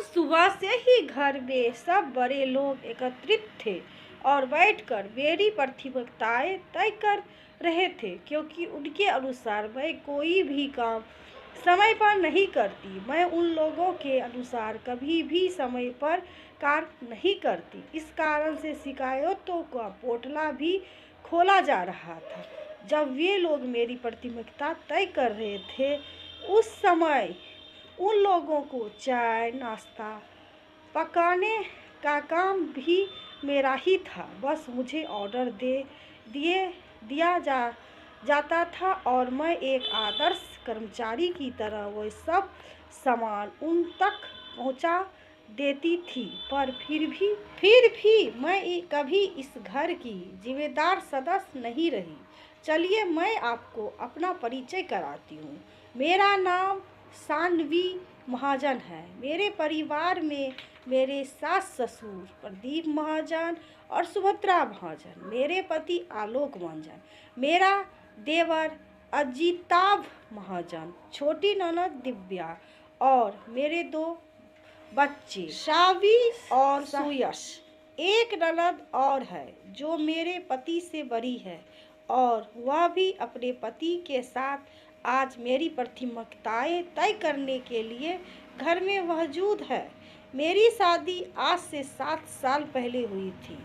सुबह से ही घर में सब बड़े लोग एकत्रित थे और बैठकर मेरी प्राथमिकताएं तय कर रहे थे, क्योंकि उनके अनुसार मैं कोई भी काम समय पर नहीं करती। मैं उन लोगों के अनुसार कभी भी समय पर कार्य नहीं करती। इस कारण से शिकायतों का पोटला भी खोला जा रहा था। जब वे लोग मेरी प्राथमिकता तय कर रहे थे, उस समय उन लोगों को चाय नाश्ता पकाने का काम भी मेरा ही था। बस मुझे ऑर्डर दिया जाता था और मैं एक आदर्श कर्मचारी की तरह वह सब सामान उन तक पहुंचा देती थी। पर फिर भी मैं कभी इस घर की जिम्मेदार सदस्य नहीं रही। चलिए मैं आपको अपना परिचय कराती हूँ। मेरा नाम सान्वी महाजन है। मेरे परिवार में मेरे सास ससुर प्रदीप महाजन और सुभद्रा महाजन, मेरे पति आलोक महाजन, मेरा देवर अजिताभ महाजन, छोटी ननद दिव्या और मेरे दो बच्चे सावी और सुयश। एक ननद और है जो मेरे पति से बड़ी है और वह भी अपने पति के साथ आज मेरी प्राथमिकताएं तय करने के लिए घर में मौजूद है। मेरी शादी आज से 7 साल पहले हुई थी।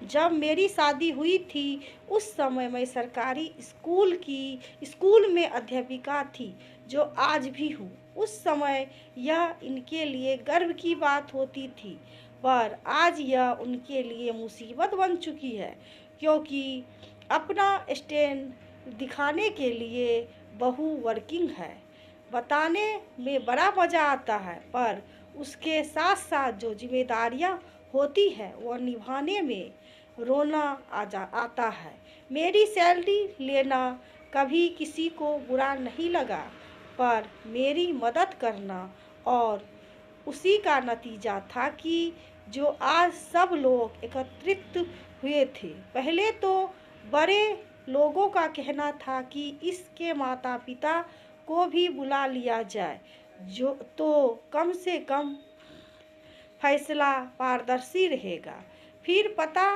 जब मेरी शादी हुई थी उस समय मैं सरकारी स्कूल में अध्यापिका थी, जो आज भी हूँ। उस समय यह इनके लिए गर्व की बात होती थी, पर आज यह उनके लिए मुसीबत बन चुकी है, क्योंकि अपना स्टैंड दिखाने के लिए बहू वर्किंग है। बताने में बड़ा मज़ा आता है, पर उसके साथ साथ जो जिम्मेदारियां होती है वह निभाने में रोना आता है। मेरी सैलरी लेना कभी किसी को बुरा नहीं लगा, पर मेरी मदद करना और उसी का नतीजा था कि जो आज सब लोग एकत्रित हुए थे। पहले तो बड़े लोगों का कहना था कि इसके माता पिता को भी बुला लिया जाए, जो तो कम से कम फैसला पारदर्शी रहेगा। फिर पता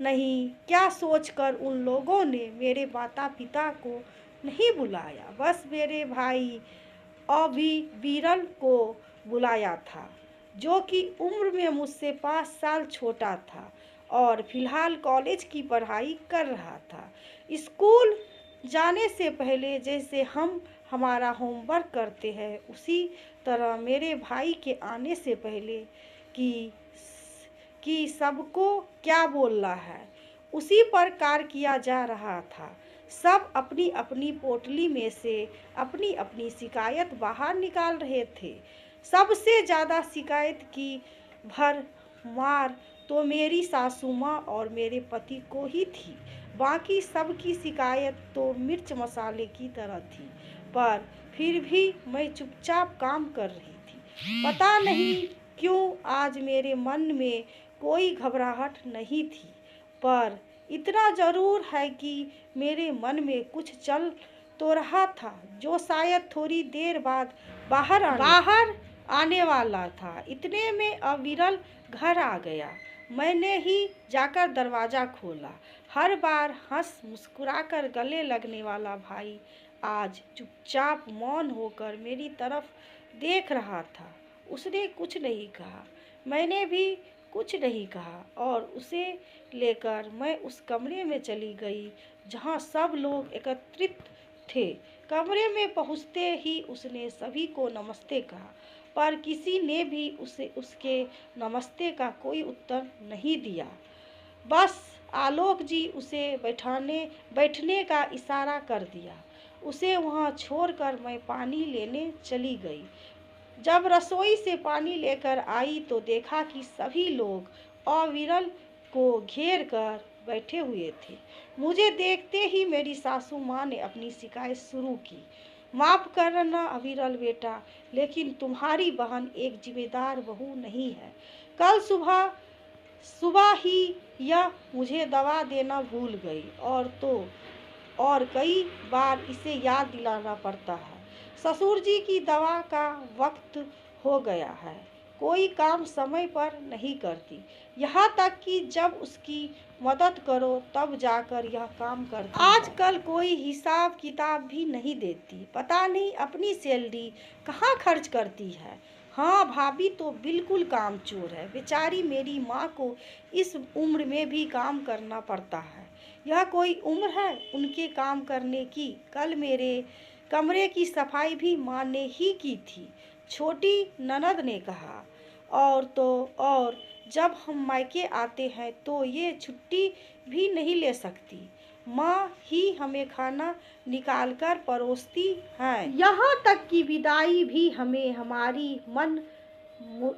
नहीं क्या सोचकर उन लोगों ने मेरे माता पिता को नहीं बुलाया, बस मेरे भाई विरल को बुलाया था, जो कि उम्र में मुझसे 5 साल छोटा था और फिलहाल कॉलेज की पढ़ाई कर रहा था। स्कूल जाने से पहले जैसे हम हमारा होमवर्क करते हैं, उसी तरह मेरे भाई के आने से पहले कि सबको क्या बोलना है, उसी प्रकार किया जा रहा था। सब अपनी अपनी पोटली में से अपनी अपनी शिकायत बाहर निकाल रहे थे। सबसे ज़्यादा शिकायत की भरमार तो मेरी सासू माँ और मेरे पति को ही थी। बाकी सबकी शिकायत तो मिर्च मसाले की तरह थी, पर फिर भी मैं चुपचाप काम कर रही थी। पता नहीं क्यों आज मेरे मन में कोई घबराहट नहीं थी, पर इतना ज़रूर है कि मेरे मन में कुछ चल तो रहा था, जो शायद थोड़ी देर बाद बाहर आने वाला था। इतने में अविरल घर आ गया। मैंने ही जाकर दरवाज़ा खोला। हर बार हंस मुस्कुराकर गले लगने वाला भाई आज चुपचाप मौन होकर मेरी तरफ देख रहा था। उसने कुछ नहीं कहा, मैंने भी कुछ नहीं कहा और उसे लेकर मैं उस कमरे में चली गई जहां सब लोग एकत्रित थे। कमरे में पहुंचते ही उसने सभी को नमस्ते कहा, पर किसी ने भी उसके नमस्ते का कोई उत्तर नहीं दिया। बस आलोक जी उसे बैठने का इशारा कर दिया। उसे वहां छोड़कर मैं पानी लेने चली गई। जब रसोई से पानी लेकर आई तो देखा कि सभी लोग अविरल को घेर कर बैठे हुए थे। मुझे देखते ही मेरी सासू माँ ने अपनी शिकायत शुरू की। माफ़ करना अविरल बेटा, लेकिन तुम्हारी बहन एक जिम्मेदार बहू नहीं है। कल सुबह ही यह मुझे दवा देना भूल गई और कई बार इसे याद दिलाना पड़ता है। ससुर जी की दवा का वक्त हो गया है। कोई काम समय पर नहीं करती, यहाँ तक कि जब उसकी मदद करो तब जाकर यह काम करती है। आजकल कोई हिसाब किताब भी नहीं देती, पता नहीं अपनी सैलरी कहाँ खर्च करती है। हाँ, भाभी तो बिल्कुल कामचोर है। बेचारी मेरी माँ को इस उम्र में भी काम करना पड़ता है। यह कोई उम्र है उनके काम करने की? कल मेरे कमरे की सफाई भी माँ ने ही की थी, छोटी ननद ने कहा। और तो और जब हम मायके आते हैं तो ये छुट्टी भी नहीं ले सकती, माँ ही हमें खाना निकाल कर परोसती हैं। यहाँ तक कि विदाई भी हमें हमारी मन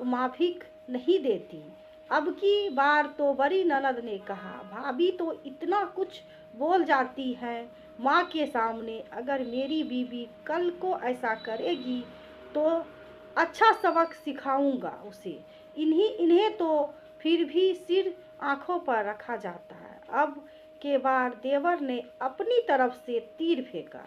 माफिक नहीं देती। अब की बार तो बड़ी ननद ने कहा, भाभी तो इतना कुछ बोल जाती है माँ के सामने। अगर मेरी बीवी कल को ऐसा करेगी तो अच्छा सबक सिखाऊंगा उसे। इन्हें तो फिर भी सिर आंखों पर रखा जाता है। अब के बार देवर ने अपनी तरफ से तीर फेंका।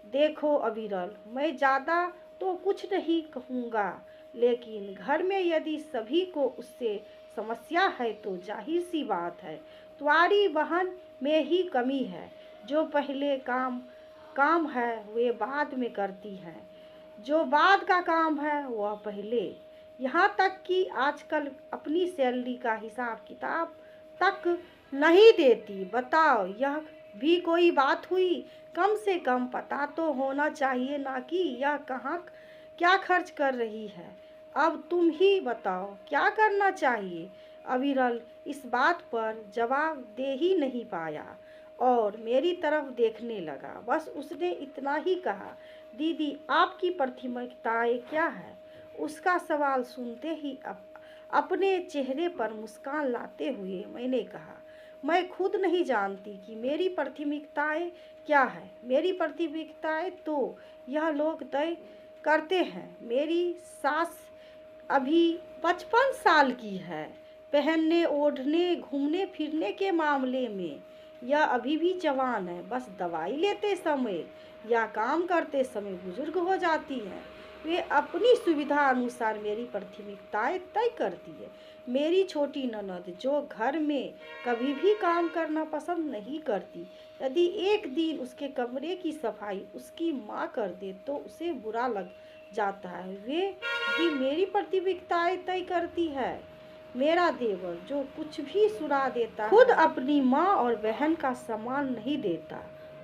देखो अविरल, मैं ज़्यादा तो कुछ नहीं कहूँगा, लेकिन घर में यदि सभी को उससे समस्या है तो जाहिर सी बात है तुम्हारी बहन में ही कमी है। जो पहले काम है वे बाद में करती हैं, जो बाद का काम है वह पहले। यहाँ तक कि आजकल अपनी सैलरी का हिसाब किताब तक नहीं देती। बताओ, यह भी कोई बात हुई? कम से कम पता तो होना चाहिए ना कि यह कहाँ क्या खर्च कर रही है। अब तुम ही बताओ क्या करना चाहिए। अविरल इस बात पर जवाब दे ही नहीं पाया और मेरी तरफ देखने लगा। बस उसने इतना ही कहा, दीदी आपकी प्राथमिकताएं क्या है? उसका सवाल सुनते ही अपने चेहरे पर मुस्कान लाते हुए मैंने कहा, मैं खुद नहीं जानती कि मेरी प्राथमिकताएं क्या है। मेरी प्राथमिकताएं तो यह लोग तय करते हैं। मेरी सास अभी 55 साल की है। पहनने ओढ़ने घूमने फिरने के मामले में यह अभी भी जवान है। बस दवाई लेते समय या काम करते समय बुजुर्ग हो जाती है। वे अपनी सुविधा अनुसार मेरी प्राथमिकताएं तय करती है। मेरी छोटी ननद जो घर में कभी भी काम करना पसंद नहीं करती, यदि एक दिन उसके कमरे की सफाई उसकी माँ कर दे तो उसे बुरा लग जाता है। वे भी मेरी प्राथमिकताएं तय करती है। मेरा देवर जो कुछ भी सुना देता खुद अपनी माँ और बहन का सम्मान नहीं देता,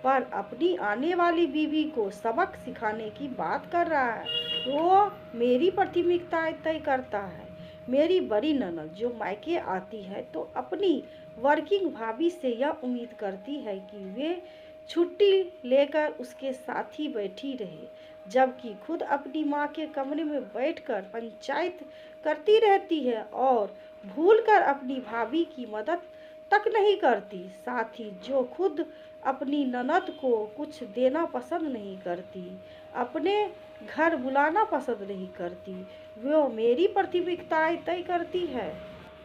पर अपनी आने वाली बीवी को सबक सिखाने की बात कर रहा है, वो मेरी प्राथमिकताएं तय करता है। मेरी बड़ी ननद जो मायके आती है तो अपनी वर्किंग भाभी से यह उम्मीद करती है कि वे छुट्टी लेकर उसके साथ ही बैठी रहे, जबकि खुद अपनी माँ के कमरे में बैठकर पंचायत करती रहती है और भूलकर अपनी भाभी की मदद तक नहीं करती। साथ ही जो खुद अपनी ननद को कुछ देना पसंद नहीं करती, अपने घर बुलाना पसंद नहीं करती, वो मेरी प्राथमिकताएं तय करती है।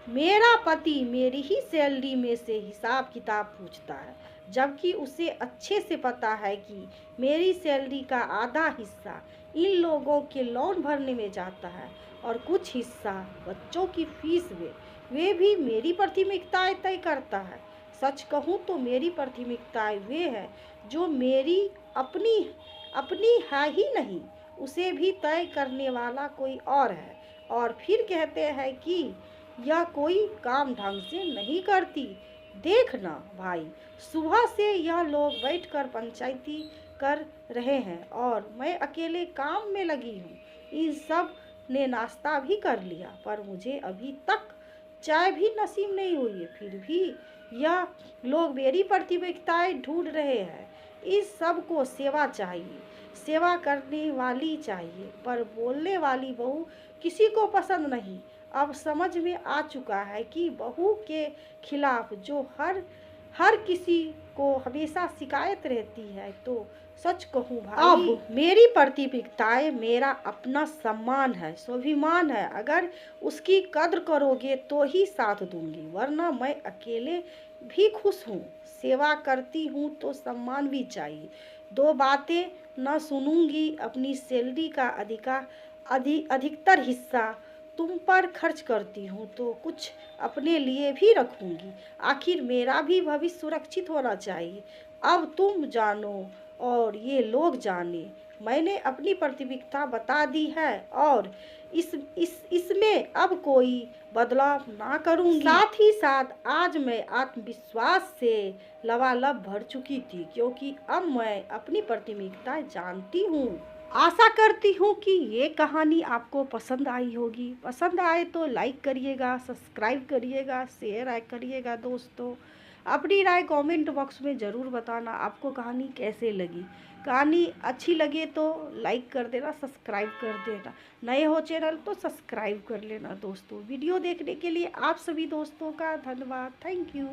मेरा पति मेरी ही सैलरी में से हिसाब किताब पूछता है, जबकि उसे अच्छे से पता है कि मेरी सैलरी का आधा हिस्सा इन लोगों के लोन भरने में जाता है और कुछ हिस्सा बच्चों की फीस में। वे भी मेरी प्राथमिकताएं तय करता है। सच कहूँ तो मेरी प्राथमिकताएं वे हैं जो मेरी अपनी अपनी है ही नहीं, उसे भी तय करने वाला कोई और है। और फिर कहते हैं कि यह कोई काम ढंग से नहीं करती। देखना भाई, सुबह से यह लोग बैठकर पंचायती कर रहे हैं और मैं अकेले काम में लगी हूँ। इन सब ने नाश्ता भी कर लिया, पर मुझे अभी तक चाय भी नसीब नहीं हुई है। फिर भी यह लोग मेरी प्राथमिकताएं ढूंढ रहे हैं। इस सब को सेवा चाहिए, सेवा करने वाली चाहिए, पर बोलने वाली बहू किसी को पसंद नहीं। अब समझ में आ चुका है कि बहू के खिलाफ जो हर किसी को हमेशा शिकायत रहती है। तो सच कहूँ भाई, अब मेरी प्राथमिकताएं मेरा अपना सम्मान है, स्वाभिमान है। अगर उसकी कद्र करोगे तो ही साथ दूंगी, वरना मैं अकेले भी खुश हूँ। सेवा करती हूँ तो सम्मान भी चाहिए। दो बातें न सुनूंगी। अपनी सैलरी का अधिकतर हिस्सा तुम पर खर्च करती हूँ तो कुछ अपने लिए भी रखूँगी। आखिर मेरा भी भविष्य सुरक्षित होना चाहिए। अब तुम जानो और ये लोग जाने, मैंने अपनी प्राथमिकता बता दी है और इसमें अब कोई बदलाव ना करूँगी। साथ ही साथ आज मैं आत्मविश्वास से लबालब भर चुकी थी, क्योंकि अब मैं अपनी प्राथमिकता जानती हूँ। आशा करती हूँ कि ये कहानी आपको पसंद आई होगी। पसंद आए तो लाइक करिएगा, सब्सक्राइब करिएगा, शेयर करिएगा दोस्तों। अपनी राय कमेंट बॉक्स में ज़रूर बताना आपको कहानी कैसे लगी। कहानी अच्छी लगे तो लाइक कर देना, सब्सक्राइब कर देना। नए हो चैनल तो सब्सक्राइब कर लेना दोस्तों। वीडियो देखने के लिए आप सभी दोस्तों का धन्यवाद। Thank you.